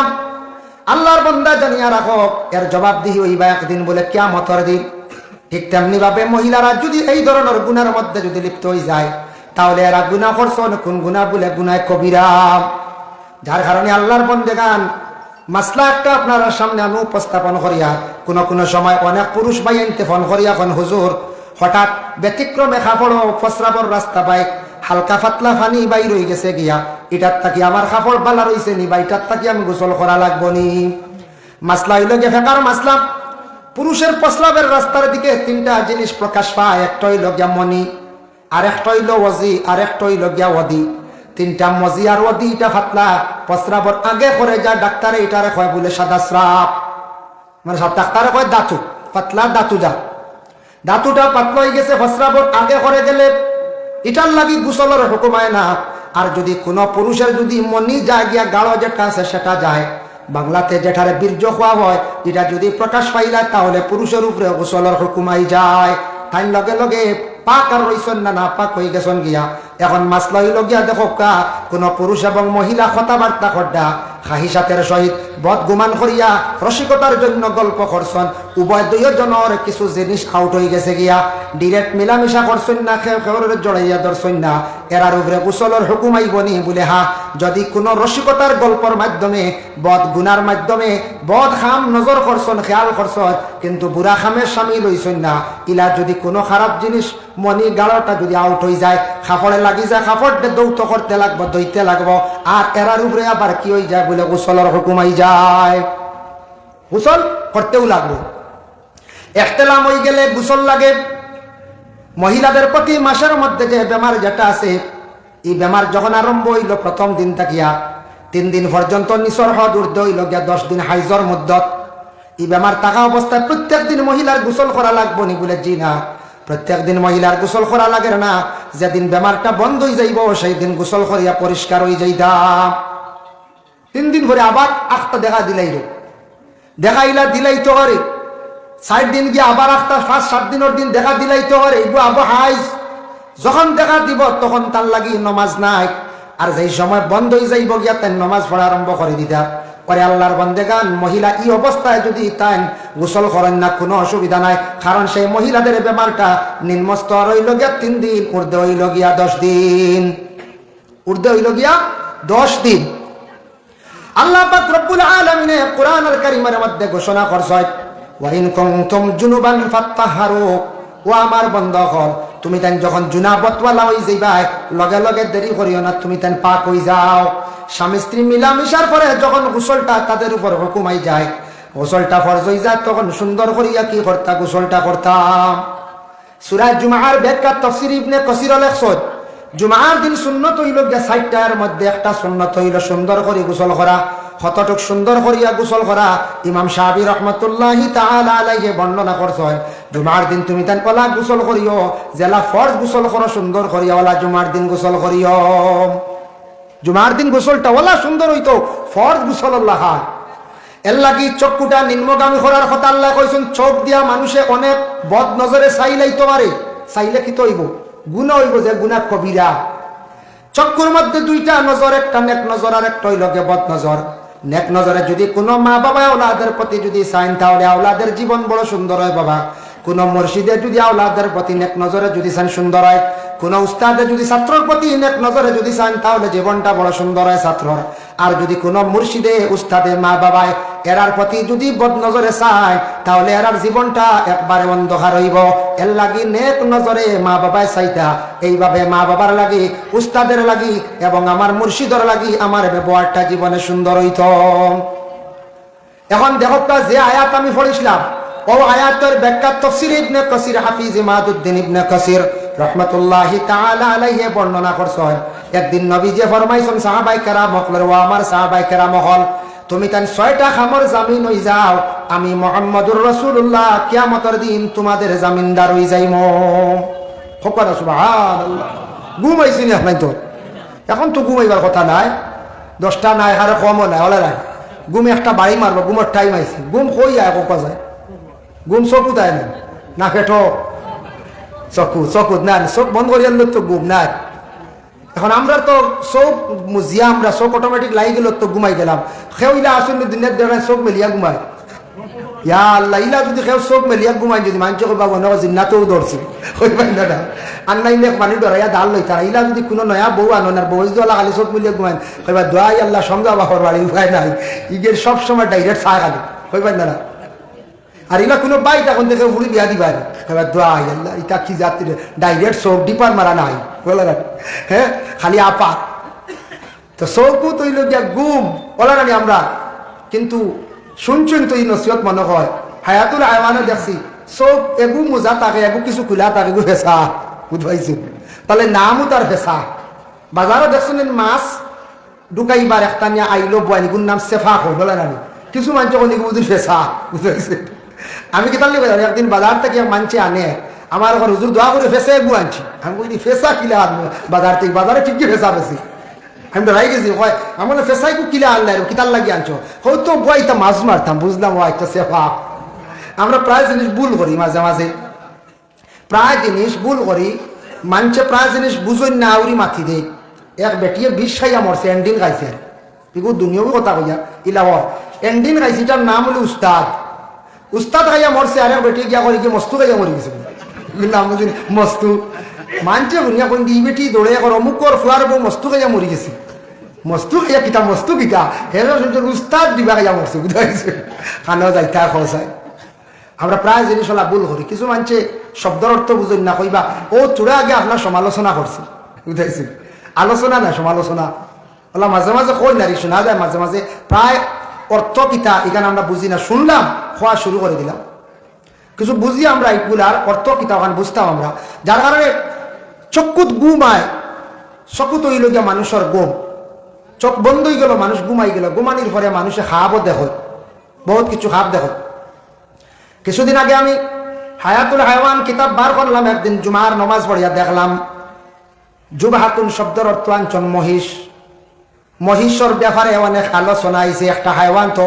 আল্লাহর বান্দা জানিয়া রাখো এর জবাবদিহি হইবা একদিন বলে কিয়ামতের দিন। ঠিক তেমনি ভাবে মহিলারা যদি এই ধরনের গুনার মধ্যে যদি লিপ্ত হয়ে যায়, তাহলে এরা গুনাহ করছেন, কোন গুনাহ বলে গুনাহ কবিরা। যার কারণে আল্লাহর বন্দেগান মাসলা একটা আপনার সামনে আমি উপস্থাপন করিয়া, কোনো সময় অনেক পুরুষ ভাই এনতে ফোন করিয়া কোন হুজুর হঠাৎ ব্যতিক্রমে কাপড় ফসরাবর রাস্তা পাই, হালকা পাতলা পানি বাইর হয়ে গেছে গিয়া, এটার থাকি আমার কাপড় বালা রয়েছে নি বা এটার থাকি আমি গোসল করা লাগবো নি। মাসলা হইল গে ফেকার মাসলা। পুরুষের প্রস্রাবের রাস্তার দিকে তিনটা জিনিস প্রকাশ পায়, একটা হইল গিয়া মনি, আর একটা হইল ওয়াজি, আর একটা হইল গিয়া ওয়াদি। তিনটা মজি আর ওয়াদি এটা ফাতলা প্রস্রাবর আগে করে যায়, ডাক্তারে এটারে কয় বলে সাদা স্রাব, মানে সব ডাক্তারে কয় দাঁতু, পাতলা দাঁতু যা, দাঁতুটা পাতলা হয়ে গেছে, প্রস্রাবর আগে করে গেলে এটার লাগি গোসলের হুকুম হয় না। আর যদি কোনো পুরুষের যদি মনি যায় গিয়া গাঢ় যেটা আছে সেটা যায়, বাংলাতে যেটারে বীর্য খোয়া হয়, এটা যদি প্রকাশ পাইলা তাহলে পুরুষের উপরে গোসলের হুকুমাই যায়। তাই লগে লগে পাক আর রইছেন না, না পাক হয়ে গেছেন গিয়া। এখন মাসলা হইল গিয়া দেখো কা কোন পুরুষ এবং মহিলা কথাবার্তা করডা খাহিসাতের সহিত বদগুমান করিয়া রসিকতার জন্য গল্প করছেন, উভয় দুইজনের কিছু জিনিস আউট হয়ে গেছে গিয়া, ডিরেক্ট মিলামিশা করছেন না, খেউরের জড়াইয়া ধরছেন না, এরার উপরে গোসলের হুকুম আইবনি বলে হা। যদি কোনো রসিকতার গল্পর মাধ্যমে বদ গুনার মাধ্যমে বদ খাম নজর করছেন, খেয়াল করছেন, কিন্তু বুড়া খামের সামিল হইছেন না, ইলা যদি কোনো খারাপ জিনিস মনি গাড়টা যদি আউট হয়ে যায়, কাপড়ে লাগি যায়, কাপড়টা দৌত করতে লাগবো, দইতে লাগবো, আর এরার উপরে আবার কি হয়ে যায় বলে গোসলের হুকুম আই যায়, গোসল করতেও লাগবো। ইহতিলাম হয়ে গেলে গোসল লাগে। মহিলাদের প্রতি মাসের মধ্যে যে বেমার যেটা আছে, এই বেমার যখন আরম্ভ হইল প্রথম দিন থাকিয়া 3 দিন পর্যন্ত নিসর হদ উর্ধ হইল গিয়া 10 দিন হাইজর মুদ্দত। এই বেমার থাকা অবস্থায় প্রত্যেক দিন মহিলার গোসল করা লাগবো নি বলে জি না, প্রত্যেক দিন মহিলার গোসল করা লাগে না। যেদিন বেমারটা বন্ধ হয়ে যাইব সেই দিন গোসল করিয়া পরিষ্কার হয়ে যাইতাম। 3 দিন পরে আবার আখটা দেখা দিলাই রে, দেখাইলা দিলাই তো করে 4 দিন গিয়ে আবার আখটা 5-7 দিনের দিন দেখা দিলাই তো করে, এগুলো আবার হাইজ যখন দেখা দিব তখন তার লাগি নমাজ নাই। আর যেই সময় বন্ধ হয়ে যাইব গিয়া তাই নমাজ পড়া আরম্ভ করে দিতা। পরে আল্লাহর বান্দেগান মহিলা এই অবস্থায় যদি তাই গোসল করেন না কোনো অসুবিধা নাই, কারণ সেই মহিলাদের বেমারটা নিম্নস্তর হইল গিয়া 3 দিন, ঊর্ধ্বে হইল গিয়া 10 দিন, ঊর্ধ্বে হইল গিয়া 10 দিন। আল্লাহ পাক রব্বুল আলামিন কোরআনুল কারীমের মধ্যে ঘোষণা করছেন, ওয়া ইন কুনতুম জুনুবান ফাত্তাহারু, ও আমার বান্দাগণ তুমি তাই যখন জুনাবতওয়ালা হই যাইবা লগে লগে দেরি করিও না, তুমি তাই পাক হই যাও। স্বামী স্ত্রী মিলামিশার পরে যখন গোসলটা তাদের উপর হুকুমাই যায়, গোসলটা ফরজ হয়ে যায়, তখন সুন্দর করিয়া কি করতা গোসলটা করতাম। সূরা জুমার ব্যাখ্যা তাফসীর ইবনে কাসীর লেখছেন, জুমার দিন সুন্নত হইল গিয়া 60টার মধ্যে একটা সুন্নত হইল সুন্দর করে গোসল করা। কতটুক সুন্দর করিয়া গোসল করা ইমাম শাফি রহমতুল্লাহি তাআলা আলাইহি বর্ণনা করছেন। জুমার দিন তুমি তান পলা গোসল করিও, জেলা ফরজ গোসল করো সুন্দর করিয়া ওলা জুমার দিন গোসল করিও। জুমার দিন গোসলটা ওলা সুন্দর হইতো, ফরজ গোসল আল্লাহ হয়। এর লাগি চক্ষুটা নিম্নগামী করার কথা আল্লাহ কইছেন। চোখ দিয়া মানুষে অনেক বদ নজরে চাইলেইতে পারে, চাইলে কি তো হইব? গুনাহ হইব, যে গুনাহ কবিরা। চক্ষুর মধ্যে দুইটা নজর, একটা নেক নজর আর একটা হইল গে বদ নজর। নেক নজরে যদি কোনো মা বাবা আওলাদের প্রতি যদি চাইন তাহলে আওলাদের জীবন বড় সুন্দর হয় বাবা। কোন মুর্শিদে যদি আওলাদের প্রতি নেক নজরে যদি চান সুন্দর হয়, কোন উস্তাদে যদি ছাত্রর প্রতি নেক নজরে যদি চান তাহলে জীবনটা বড় সুন্দর হয় ছাত্রর। আর যদি কোনো মুর্শিদে উস্তাদে মা বাবায় এরার প্রতি যদি বদ নজরে চায় তাহলে এরার জীবনটা একবারে অন্ধকার হইব। এর লাগি নেক নজরে মা বাবায় চাইতা, এইভাবে মা বাবার লাগি, উস্তাদের লাগি এবং আমার মুর্শিদের লাগি আমার ব্যবহারটা জীবনে সুন্দর হইত। এখন দেখো যে আয়াত আমি পড়িছিলাম, ও আয়াতের ব্যাখ্যা তাফসীর ইবনে কাসির, হাফিজ ইমাদউদ্দিন ইবনে কাসির রহমাতুল্লাহি তাআলা আলাইহি বর্ণনা করছেন। একদিন নবীজি ফরমাইছেন সাহাবায়ে কেরাম হকলের, ও আমার সাহাবায়ে কেরাম হল, তুমি তান 6টা খামর জামিন হই যাও, আমি মুহাম্মদুর রাসূলুল্লাহ কিয়ামতের দিন তোমাদের জামিনদার হই যাইমু। ফকরা সুবহানাল্লাহ। ঘুমাইছি না নাই তো? এখন তো ঘুমাইবার কথা নাই, 10টা নাই আর কমও নাই, ওলা নাই। ঘুম একটা বাড়ি মারবো, ঘুমের টাইম আইছে। ঘুম কই আয় কোকা যায়? ঘুম চকু দেয় না পেটো চকু না, চোখ বন্ধ করিয়া তো ঘুম নাই। এখন আমরা তো চোখ মুজিয়া, আমরা চোখ অটোমেটিক লাগি গেল তো ঘুমাই গেলাম। সেও ইলা আসলে দিনের দেড়ায় চোখ মেলিয়া ঘুমাই। ইয়া আল্লাহ, ইলা যদি সেও চোখ মেলিয়া ঘুমাই যদি মানুষ কইবা মনে হয় জিন্নাতেও ধরছে, কইবেন দাদা আর নাই মানুষ ধরাইয়া ডাল লই তারা। ইলা যদি কোনো নয়া বউ আনো, বউ যদি ওলা খালি চোখ মেলিয়া ঘুমাই, কইবা দোয়াই আল্লাহ সমঝাবা হর বাড়ি উপায় নাই, ইগের সবসময় ডাইরেক্ট চা খালি, কইবেন দাদা। আর ইলা কোনো বাইক এখন দেখে উড়ি বিয়া দিবা, দোয়াই আল্লাহ ইটা কি যাত্রী ডাইরেক্ট চোখ ডিপার মারা নাই, হ্যাঁ খালি আপা তো চৌকু তৈল গিয়া গুম ওলা নানি আমরা। কিন্তু শুনছুন তো এই নসিহত মনে হয়, হায়াতুল হায়ওয়ানে দেখছি চোখ এগু মোজা থাকে, এগু কিছু খোলা থাকে, এগু ফেঁসা বুঝাইছো, তাহলে নামও তার ফেঁসা। বাজারও দেখছেন মাছ ঢুকাইবার একটা নিয়ে আইলো বয়ানিগুর নাম সেফা হয়, বলে নানি কিছু মানুষ বুঝি ফেঁসা, বুঝাইছে। আমি কি তাহলে একদিন বাজার থেকে মানছে আনে, আমার এখন হুজুর দোয়া করে ফেসে এগু আনছি। আমি বলি ফেসা কিলে আনবো বাজার থেকে, বাজারে ঠিকই ফেসা বেশি। আমি তো রাই গেছি, হয় আমার ফেসাই কিলে আনলাই কিতার লাগিয়ে আনছো, হয়তো বইটা মাছ মারতাম, বুঝলাম ও একটা সেফা। আমরা প্রায় জিনিস ভুল করি, মাঝে মাঝে প্রায় জিনিস ভুল করি, মানছে প্রায় জিনিস বুঝই না আউরি মাথি দেয়। এক বেটিয়ে 20 খাইয়া মরছে, এন্ডিং খাইছে, এগুলো দুনিয়াও কথা কইয়া ইলা এন্ডিং খাইছে, এটার নাম হলো উস্তাদ। উস্তাদ খাইয়া মরছে, আর বেটি গিয়া করে গিয়ে মস্তু খাইয়া মরি গেছে, নাম বুঝি মস্তু। মানছে শুনিয়া কোন ই বেটি দৌড়ে কর অমুকর ফুয়ার বউ মস্তু খাইয়া মরি গেছে। মস্তু খাইয়া কিতা, মস্তু কিতা হেন উস্তাদ দিবা খাইয়া মরছে, বুঝাইছে খানাও যাইতা খসায়। আমরা প্রায় জিনিস হলা ভুল করি। কিছু মানছে শব্দের অর্থ বুঝুন না, কইবা ও তোরা আগে আপনার সমালোচনা করছে, বুঝাইছে আলোচনা না সমালোচনা ওলা মাঝে মাঝে কই নারী শোনা যায়, মাঝে মাঝে প্রায় অর্থ কিতা এখানে আমরা বুঝি না, শুনলাম খোয়া শুরু করে দিলাম, কিছু বুঝি আমরা এইগুলার অর্থ কিতা ওখানে বুঝতাম আমরা, যার কারণে চক্ষুত ঘুমায়। চক্ষু তৈল গিয়া মানুষের ঘুম, চোখ বন্ধ হয়ে গেল, মানুষ ঘুমাই গেল, ঘুমানির পরে মানুষে খাবও দেখ, বহুত কিছু খাব দেখ। কিছুদিন আগে আমি হায়াতুল হায়ওয়ান কিতাব বার করলাম, একদিন জুমার নমাজ পড়িয়া দেখলাম জুবাহাতুন শব্দের অর্থ আনছন মহিষ। মহিষর ব্যাপারে অনেক আলোচনা আইছে। একটা হায়ওয়ান তো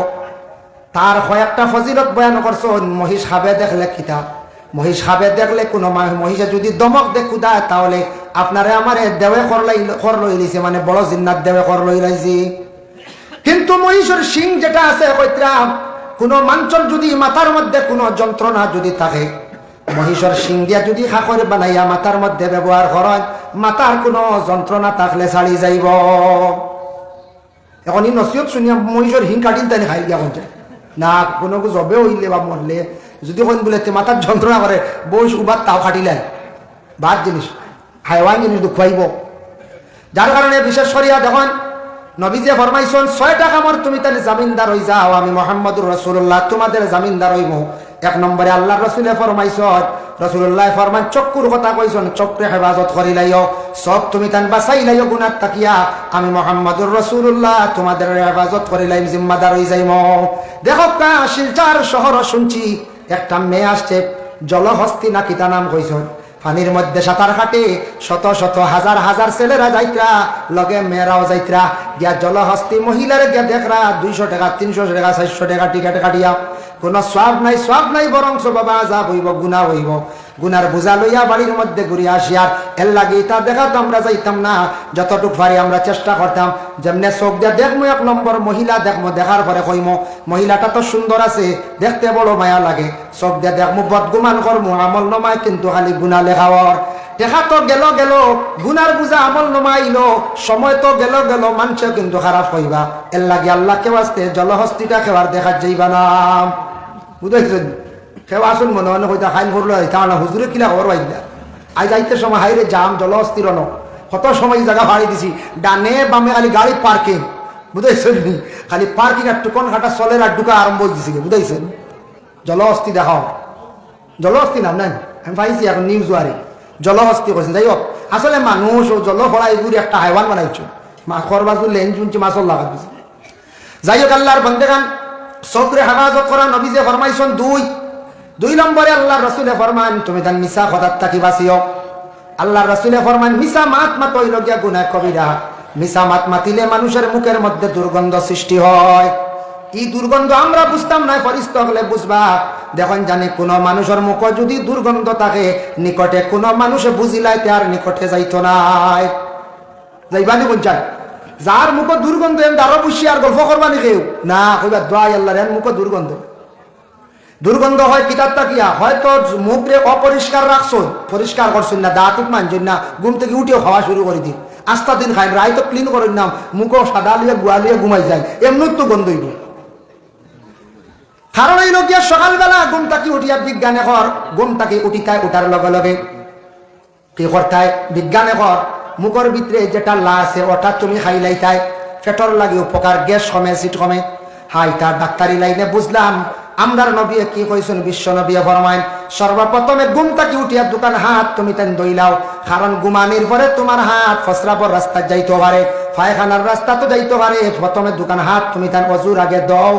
তার কয়েকটা ফজিলত বয়ান করছো। মহিষ খাবে দেখলে কিতাব, মহিষ খাবে দেখলে কোনো মহিষে যদি দমক দেখু দেয় তাহলে আপনারে আমারে দেওয়ে কর লই লইছে, মানে বড় জিন্নাত দেওয়ে কর লই লাইছি। কিন্তু মহিষের শিং যেটা আছে কইত্রা, কোনো মানুষের যদি মাথার মধ্যে কোনো যন্ত্রণা যদি থাকে, মহিষের শিং দিয়া যদি খাকরে বানাইয়া মাথার মধ্যে ব্যবহার করেন, মাথার কোনো যন্ত্রণা থাকলে ছাড়ি যাইব। এখন এই নসিহত শুনিয়া মহিষের হিং কাটিন তাই খাই গিয়া বলছে না, কোনো জবে হইলে বা মরলে যদি কোন বলে মাথার যন্ত্রণা করে বই উবার তাও খাটিলেন, বাদ জিনিস হাইওয়ান জিনিস দুঃখাইব। যার কারণে বিশেষ করিয়া দেখুন নবীজি ফরমাইছেন 6টা কামর তুমি তাহলে জামিনদার হই যাও, আমি মুহাম্মদুর রাসূলুল্লাহ তোমাদের জামিনদার হইব। এক নম্বরে আল্লাহ রসুলে ফরমাইছন, রসুল্লাহ ফরমান চক্ষুর কথা কইছন, চক্ষুরে হেফাজত করিলাইও, সব তুমি তান বাঁচাইলাইও গুনার তাকিয়া, আমি মোহাম্মদুর রসুল্লাহ তোমাদের হেফাজত করিলাইম, জিম্মাদার হয়ে যাইম। দেখো কা শিলচার শহর শুনছি একটা মেয়ে আসছে, জলহস্তি না কিতা নাম কইছন, পানির মধ্যে সাঁতার কাটে, শত শত হাজার হাজার ছেলেরা যাইতরা, লগে মেয়েরাও যাইতরা, গিয়া জলহস্তি মহিলার গিয়া দেখরা 200 টাকা 300 টাকা 400 টাকা টিকিট কাটিয়া, কোনো সওয়াব নাই বরং বাবা আযাব হইব, গুনাহ হইব। গুনার বোঝা লইয়া বাড়ির মধ্যে ঘুরিয়া আসিয়ার এর লাগে তা দেখা তো আমরা যাইতাম না, যতটুক পারি আমরা চেষ্টা করতাম, যেমনি চোখ দিয়া দেখমো 1 নম্বর মহিলা দেখমো, দেখার পরে কইমো মহিলাটা তো সুন্দর আছে, দেখতে বড় মায়া লাগে, চোখ দিয়া দেখমো বদগুমান করমু, আমল নমায় কিন্তু খালি গুনাহ লেখাওয়ার। দেখা তো গেল গুনার বুঝা আমল নমাইলো, সময় তো গেল মানুষ কিন্তু খারাপ হইবা। এর লাগে আল্লাহকে বাঁচতে জলহস্তিটা খেবার দেখা যাইবা না, বুঝাইছেন? কেউ আসুন মনে মনে কইতা খাইল করলো না, হুজুরে কিলা খবর পাইলা, আজ যাইতে সময় হাইরে জাম জলহস্তির কত সময় জায়গা ভাড়ি দিছি, ডানে বামে খালি গাড়ি পার্কিং, বুঝাইছেন? খালি পার্কিং আর টুকন খাটা চলের আর ঢুকা আরম্ভ হয়েছি, বুঝাইছেন? জলহস্তি দেখাও, জলহস্তি নাম নাই, আমি পাইছি এখন নিউজ ওয়ারে জলহস্তি করছেন। যাই হোক, আসলে মানুষ ও জল ভরা এগুলি একটা হাইওয়ান বানাইছো, মাখর বাজু লেন শুনছি মাছর লাগা দিছে। যাই হোক, আল্লাহর বন্দেগান চোখরে হেফাজত করা নবীজে ফরমাইছেন। 2 নম্বরে আল্লাহ রসুলে ফরমান তুমি তান মিশা খদার থাকি বাঁচিও। আল্লাহ রসুলে ফরমান মিশা মাত মাত হইল গিয়া গুনাহ কবিরা, মিশা মাত মাতিলে মানুষের মুখের মধ্যে দুর্গন্ধ সৃষ্টি হয়। এই দুর্গন্ধ আমরা বুঝতাম না, ফরিস্ত হলে বুঝবা। দেখুন জানি কোন মানুষের মুখ যদি দুর্গন্ধ থাকে, নিকটে কোন মানুষ বুঝিলাই তার নিকটে যাইতো নাই, যাইবানি কোন চাই? যার মুখ দুর্গন্ধ আরো বুঝি আর গল্প করবানি কেউ না, কইবা দোয়াই আল্লাহ এর মুখ দুর্গন্ধ হয় কিতাব তাকিয়া, হয়তো মুখরে অপরিষ্কার রাখছো, পরিষ্কার করছেন না, দাঁত মানছেন না, ঘুম থেকে উঠেও খাওয়া শুরু করে দিন, আস্তা দিন খাই রায় তো ক্লিন করেন না, মুখ সাদা লিয়ে গুয়া লিয়ে ঘুমাই যায়, এমনি তো গন্ধইব। কারণ এই লোকিয়া সকালবেলা ঘুম তাকি উঠিয়া বিজ্ঞানে কর, ঘুম তাকি উঠিতায়, উঠার লগে লগে কি করতায় বিজ্ঞানে কর, মুখের ভিতরে যেটা লা আছে ওটা তুমি খাইলাইতাই, পেটর লাগে উপকার, গ্যাস কমে, সিট কমে। হাই তার ডাক্তারি লাইনে বুঝলাম আমরার নবী কি কইছেন, বিশ্ব নবী ফরমাইন সর্বপ্রথমে ঘুম তাকি উঠিয়া দোকান হাত তুমি তেন দইলাও, কারণ ঘুমানির পরে তোমার হাত ফসরাপর রাস্তা যাইতে পারে, পায়খানার রাস্তা তো যাইতে পারে। প্রথমে দোকান হাত তুমি তেন অজুর আগে দাও,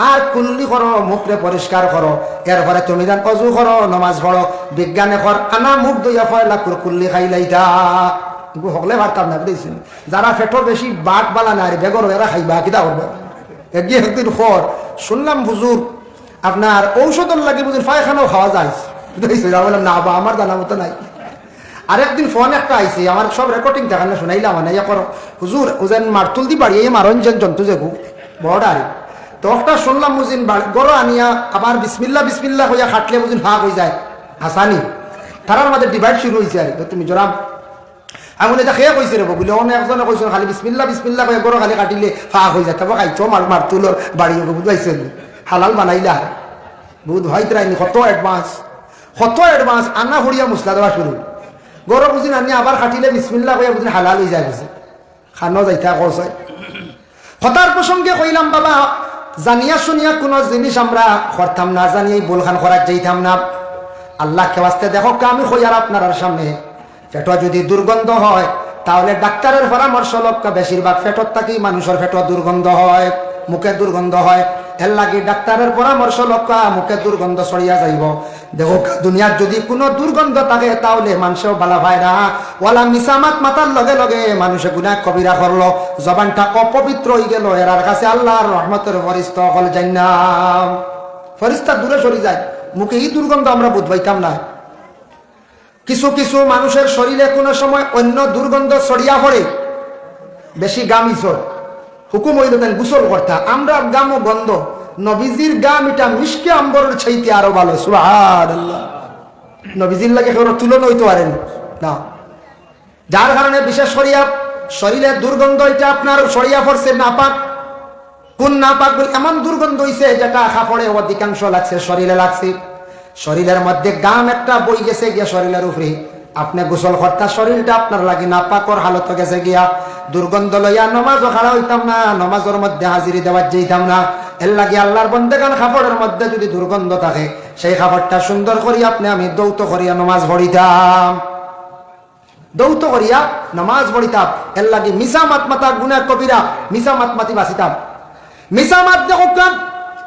আর কুল্লি করো, মুখরে পরিষ্কার করো, এরপরে তুমি তেন অজু করো, নমাজ পড়ো। বিজ্ঞানে কর আনা মুখ দইয়া ফয়লা কুল্লি খাইলাইতা, হকলে ভাবতাম না, বুঝেছেন? যারা পেটর বেশি বাট বালা না বেগর এরা খাইবা কিতা করবে। একদিন খর শুনলাম হুজুর আপনার ঔষধের লাগে বুঝুন পায়খানাও খাওয়া যায়, বললাম না বা আমার জানা মতো নাই। আরেকদিন ফোন একটা আইসি, আমার সব রেকর্ডিং দেখানো শোনাইলাম, মানে করো হুজুর ওজেন মারতুল দি বাড়িয়ে মারণ যেন জন্তু যেগু বড়ারি তো একটা শুনলাম বুঝিন গরো আনিয়া আবার বিসমিল্লা বিসমিল্লা হইয়া খাটলে বুঝিন ফাঁক হয়ে যায়, হাসানি তারার মাঝে ডিভাইড শুরু হয়েছে আর তুমি জোরাম আঙুলে এটা খেয়ে কইছে রে বলে অনেক একজনে কইছে খালি বিসমিল্লা বিসমিল্লা কয়ে গরো খালি কাটিলে ফাঁক হয়ে যায়, তবে খাইছো মারতুলোর বাড়িয়ে বুঝাইছে হালাল বানাইলা বুধ ভাইতরাইনি কত অ্যাডভান্স আন্না হরিয়া মুসলা দেওয়া শুরু গরো বুঝিন আনি আবার খাটিলে বিসমিল্লা কইয়া বুঝিন হালাল হয়ে যায়, বুঝি খানো যাইতা কস কথার প্রসঙ্গে কইলাম বাবা জানিয়া শুনিয়া কোন জিনিস আমরা করতাম না, জানিয়ে ভুল খান করার যাইতাম না। আল্লাহকে বাস্তে দেখো আমি কইয়ার আপনার সামনে পেট যদি দুর্গন্ধ হয় তাহলে ডাক্তারের পরামর্শ লক্ষ্য, বেশিরভাগ পেটর থাকি মানুষের পেট দুর্গন্ধ হয়, মুখে দুর্গন্ধ হয়, এর লাগে ডাক্তারের পরামর্শ লক্ষ্য মুখে দুর্গন্ধ ছড়িয়া যাইব। দেখো দুনিয়ার যদি কোনো দুর্গন্ধ থাকে তাহলে মানুষেও বালা ভাই না, ওয়ালা মিসামাত মাতার লগে লগে মানুষে গুনাহ কবিরা করলো, জবানটা অপবিত্র হয়ে গেল, এরার কাছে আল্লাহর রহমতের ফরিস্তা হল জান্নাত, ফরিস্তা দূরে সরে যায়। মুখে এই দুর্গন্ধ আমরা বুঝ পাইতাম না। কিছু কিছু মানুষের শরীরে কোনো সময় অন্য দুর্গন্ধ ছড়িয়া পড়ে, বেশি গামিছর হুকুম হইল তেন গুসল করতা, আমরা গাম ও গন্ধ, নবীজির গাম এটা মিশকে আম্বরের চাইতে আরো ভালো, সুবহানাল্লাহ। নবীজির লাগে কেউ তুলনা হইতে পারেন না, যার কারণে বিশেষ করিয়া শরীরের দুর্গন্ধ এটা আপনার ছড়িয়া পড়ছে নাপাক। কোন নাপাক বলে এমন দুর্গন্ধ হইছে যেটা কাপড়ে অধিকাংশ লাগছে, শরীরে লাগছে, শরীরের মধ্যে গাম একটা বই গেছে গিয়া শরীরের উপরে, আপনি গোসল কর্তা শরীরটা আপনার লাগি না পাকর হালত গেছে গিয়া দুর্গন্ধ লইয়া নমাজও খাড়া হইতাম না, নমাজের মধ্যে হাজিরি দেওয়ার যেতাম না। এর লাগে আল্লাহর বন্দেগান কাপড়ের মধ্যে যদি দুর্গন্ধ থাকে সেই কাপড়টা সুন্দর করিয়া আপনি আমি দৌত করিয়া নমাজ পড়িতাম, দৌত করিয়া নমাজ পড়িতাম। এর লাগে মিশা মাত মাতা গুনাহ কবিরা, মিশা মাত মাতি বাঁচিতাম। মিশা মাত দেখতাম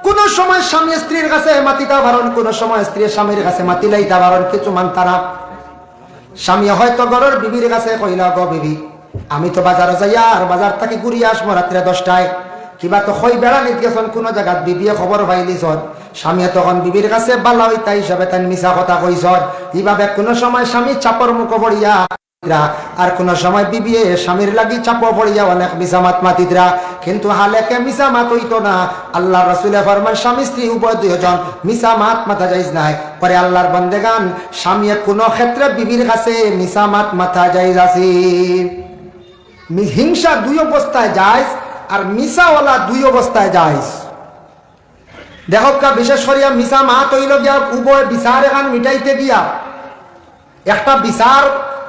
কোন সময় স্বামী স্ত্রীর কাছে মাতিতা বারণ, কোন সময় স্ত্রী স্বামীর কাছে মাতি লাইতা বারণ। কিছু মানতারা স্বামী হয়তো ঘরের বিবির কাছে কইলা, গো বিবি আমি তো বাজারে যাইয়া আর বাজার থেকে ঘুরিয়ে আসবো রাত্রে 10টায়, কিবা তো হই বেড়া নিত গেছন কোন জায়গাত বিবিয়ে খবর পাইলিছন। স্বামী তখন বিবির কাছে বালা হইতা হিসাবে তাই মিশা কথা কইছন। এইভাবে কোন সময় স্বামী চাপর মুখ পড়িয়া আর কোন সময় বিবিয়ে স্বামীর লাগি চাপ পড়িয়া অনেক মিশা মাত মাতিদরা, কিন্তু হালেকে মিশা মাত হইতো না। আল্লাহ রাসূলে ফরমান স্বামী স্ত্রী উভয় দুইজন মিশা মাত মাথা যাইজ নাই। পরে আল্লাহর বন্দেগান স্বামী কোন ক্ষেত্রে বিবির কাছে মিশা মাত মাথা যাইজ আছে। হিংসা দুই অবস্থায় যায় আর মিশাওয়ালা দুই অবস্থায় যায়। দেখো বিশেষ করিয়া মিশা মাত হইল গিয়া উভয় বিচার এখান মিটাইতে গিয়া, একটা বিচার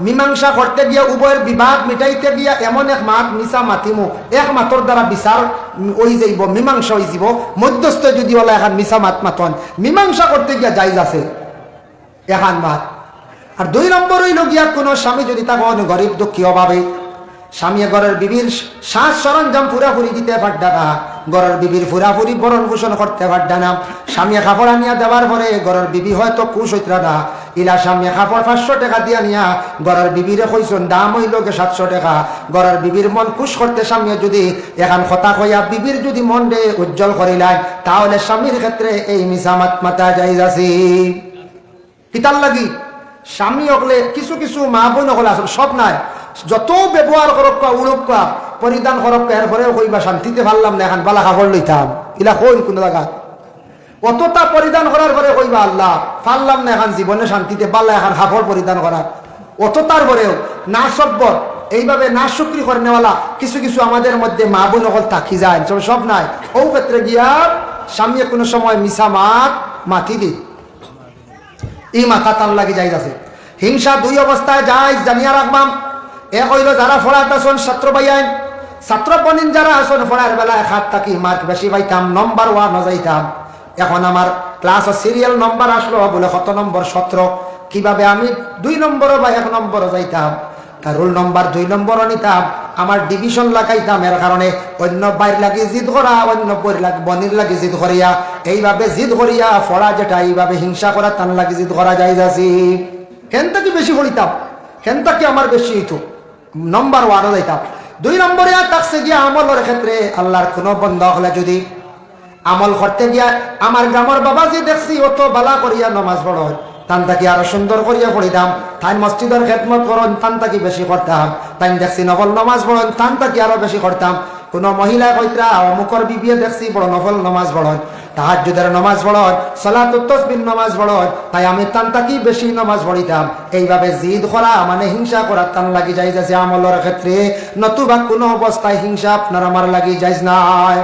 মীমাংসা করতে গিয়া উভয়ের বিবাদ মিটাইতে গিয়া এমন এক মাত মিশা মাতিমু, এক মাতর দ্বারা বিচার ওই যাইব, মীমাংসা হয়ে যাব। মধ্যস্থ যদি ওলা এখন মিশা মাত মাতন মীমাংসা করতে গিয়া যাইজ আছে এখান মাত। আর 2 নম্বর হইল গিয়া কোন স্বামী যদি তাকে গরিব দুঃখী অভাবে স্বামী ঘরের বিবির সাজ সরঞ্জাম পুরাপুরি দিতে পারডা না, ঘরের বিবির পুরাপুরি বরণ পোষণ করতে পারডা না। স্বামী কাপড় আনিয়া দেওয়ার পরে ঘরের বিবি হয়তো খুশ হইতরা না, ইলা স্বামী কাপড় 500 টাকা দিয়া নিয়া ঘরের বিবিরে কইছন দাম হইল 700 টাকা। ঘরের বিবির মন খুশ করতে স্বামী যদি এখন কথা কইয়া বিবির যদি মন রে উজ্জ্বল করিলেন, তাহলে স্বামীর ক্ষেত্রে এই মিশা মাত মাতা যাইজ আছে। কিতার লাগি স্বামী হকলে কিছু কিছু মা বোন হকলে আসলে সব নাই, যত ব্যবহার করক্কা উড়ক্কা পরিধান করক্কা এরপরেও কইবা শান্তিতে পারলাম না এখন বালা কাপড় লইতাম, ইলা কইন কোন জায়গা অতটা পরিধান করার পরে কইবা আল্লাহ পারলাম না এখন জীবনে শান্তিতে বালা এখন কাপড় পরিধান করা, অতটার পরেও না সব্বর এইভাবে না শুক্রি করে নেওয়ালা কিছু কিছু আমাদের মধ্যে মা বোন হল থাকি যায়, সব নাই। ও ক্ষেত্রে গিয়া স্বামী কোনো সময় মিশা মাত মাতি দি এই মাথা তার লাগি যাই আছে। হিংসা দুই অবস্থায় যায় জানিয়া রাখবাম। এ কইল যারা পড়াতে আসুন ছাত্র ভাইয়াই, ছাত্র বনিন যারা আসুন পড়ার বেলায় হাত থাকি মার্ক বেশি পাইতাম, নম্বর 1 যাইতাম। এখন আমার ক্লাস সিরিয়াল নম্বর আসলো বলে কত নম্বর 17, কিভাবে আমি 2 নম্বরও বা 1 নম্বরও যাইতাম, তার রোল নম্বর 2 নম্বরও নিতাম, আমার ডিভিশন লাগাইতাম। এর কারণে অন্য বাইর লাগি জিদ করা, অন্য বনির লাগি জিদ করিয়া এইভাবে জিদ করিয়া পড়া যেটা এইভাবে হিংসা করা তার লাগি জিদ করা যাই যাচ্ছি। হেন থেকে বেশি পড়িতাম, হেন থেকে আমার বেশি হইতো, নম্বর 1 যাইতাম। 2 নম্বরে থাকছে গিয়া আমলের ক্ষেত্রে আল্লাহর কোনো বন্ধ হলে যদি আমল করতে গিয়া আমার গ্রামের বাবা যে দেখছি অত বালা করিয়া নমাজ পড়ো তান তাকে আরো সুন্দর করিয়া পড়িতাম, তাই মসজিদের খেদমত করন তান তাকে বেশি করতাম, তাই দেখছি নফল নমাজ পড়ন তান তাকে আরো বেশি করতাম। কোন মহিলা কইত্রা অমুকর বিবিয়ে দেখছি বড় নফল নমাজ পড়ন, তাহাজ্জুদের নমাজ পড়ন, সালাতুত তাসবিহ নমাজ পড়ন, তাই আমি তান তাকে বেশি নমাজ পড়িতাম। এইভাবে জিদ করা মানে হিংসা করা তান লাগি যাই যাচ্ছে আমলের ক্ষেত্রে, নতুবা কোনো অবস্থায় হিংসা আপনার আমার লাগি যাইজ নাই।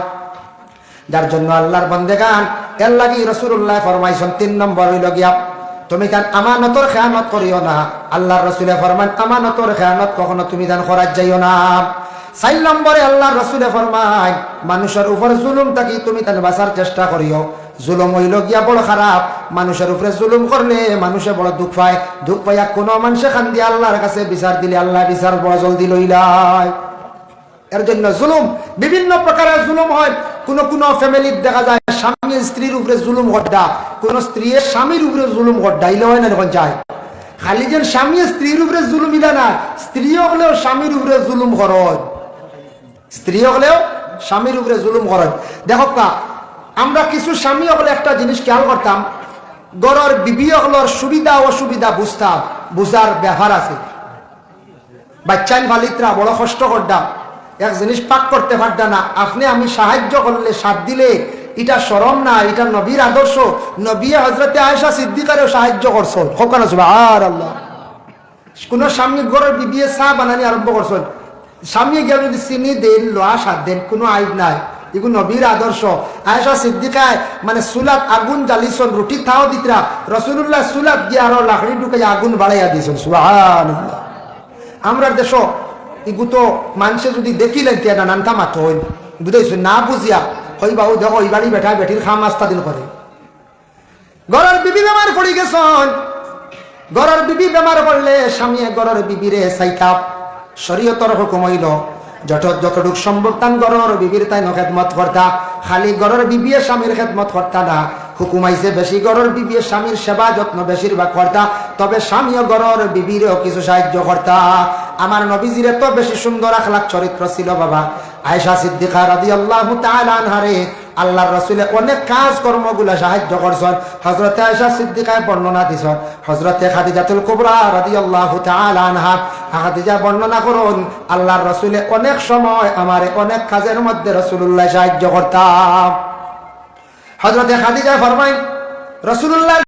যার জন্য আল্লাহর বান্দেগান এর লাগি রাসূলুল্লাহ ফরমাইছেন 3 নম্বর হইল গিয়া তুমি তান আমানতর খেয়ানত করিও না। আল্লাহর রাসূলে ফরমান আমানতর খেয়ানত কখনো তুমি তান করার যাইও না। 4 নম্বরে আল্লাহর রাসূলে ফরমায় মানুষের উপর জুলুম থাকি তুমি তান বাঁচার চেষ্টা করিও। জুলুম হইল গিয়া বড় খারাপ, মানুষের উপরে জুলুম করলে মানুষে বড় দুঃখ পায়, দুঃখ পাইয়া কোনো মানুষে খান দিয়ে আল্লাহর কাছে বিচার দিলে আল্লাহ বিচার বড় জলদি লইলায়। এর জন্য জুলুম বিভিন্ন প্রকারের জুলুম হয়। কোন কোন ফ্যামিলির দেখা যায় স্বামী স্ত্রীর উপরে জুলুম করডা, কোন স্ত্রী স্বামীর উপরে জুলুম করডা, ইলে হয় না এরকম যায়। খালি যেন স্বামী স্ত্রীর উপরে জুলুম ইলা না, স্ত্রী হলেও স্বামীর উপরে জুলুম করত, স্ত্রী হলেও স্বামীর উপরে জুলুম করত। দেখো কা আমরা কিছু স্বামী হলে একটা জিনিস খেয়াল করতাম, গড়ের বিবি হলের সুবিধা অসুবিধা বুঝতাম, বুঝার ব্যাপার আছে। বাচ্চাইন ভালিতরা বড় কষ্ট করতাম, এক জিনিস পাক করতে পারত না, আপনি আমি সাহায্য করলে সাথ দিলে এটা শরম না, এটা নবীর আদর্শ। নবী হযরতে আয়েশা সিদ্দিকারও সাহায্য করছেন, হোকান সুবহানাল্লাহ। কোন স্বামী ঘরের বিবিয়ে চা বানানি আরম্ভ করছেন, স্বামী গিয়ে যদি চিনি দেন লোয়া সাথ দেন কোনো আইব নাই, এগুলো নবীর আদর্শ। আয়েশা সিদ্দিকায় মানে সুলাত আগুন জ্বালিছন, রুটি থাও দিতরা, রসুল্লাহ সুলাত গিয়ে আরো লাকড়ি ঢুকে আগুন বাড়াইয়া দিয়েছেন। সুবহানাল্লাহ। আমরা দেশ এগু তো মানুষে যদি দেখিলেন তিয়া নানটা মাথো হইন বুঝাইছো না বুঝিয়া হই বাবু দেখো এই বাড়ি বেঠা বেঠির খাম আস্তা দিন করে। ঘরের বিবি বেমার পড়ি গেছন, ঘরের বিবি বেমার পড়লে স্বামী ঘরের বিবিরে চাইতাপ শরীয়তর হুকুম হইল যতটুক সম্ভব তান ঘরের বিবির তাই খেদমত করতা, খালি ঘরের বিবিয়ে স্বামীর খেদমত করতা না, হুকুম আইছে বেশি ঘরের বিবিয়ে স্বামীর সেবা যত্ন বেশিরভাগ করতা, তবে স্বামীও ঘরের বিবিরেও কিছু সাহায্য করতা। আমার নবীজির এত বেশি সুন্দর আখলাক চরিত্র ছিল বাবা। আয়েশা সিদ্দিকা রাদিয়াল্লাহু তাআলা আনহারে আল্লাহর রাসূলে অনেক কাজ কর্মগুলো সাহায্য করছেন। হযরতে আয়েশা সিদ্দিকায় বর্ণনা দিছেন, হযরতে খাদিজাতুল কুবরা রাদিয়াল্লাহু তাআলা আনহা খাদিজা বর্ণনা করুন আল্লাহর রাসূলে অনেক সময় আমারে অনেক কাজের মধ্যে রাসূলুল্লাহ সাহায্য করতাম। হযরতে খাদিজা ফরমায় রাসূলুল্লাহ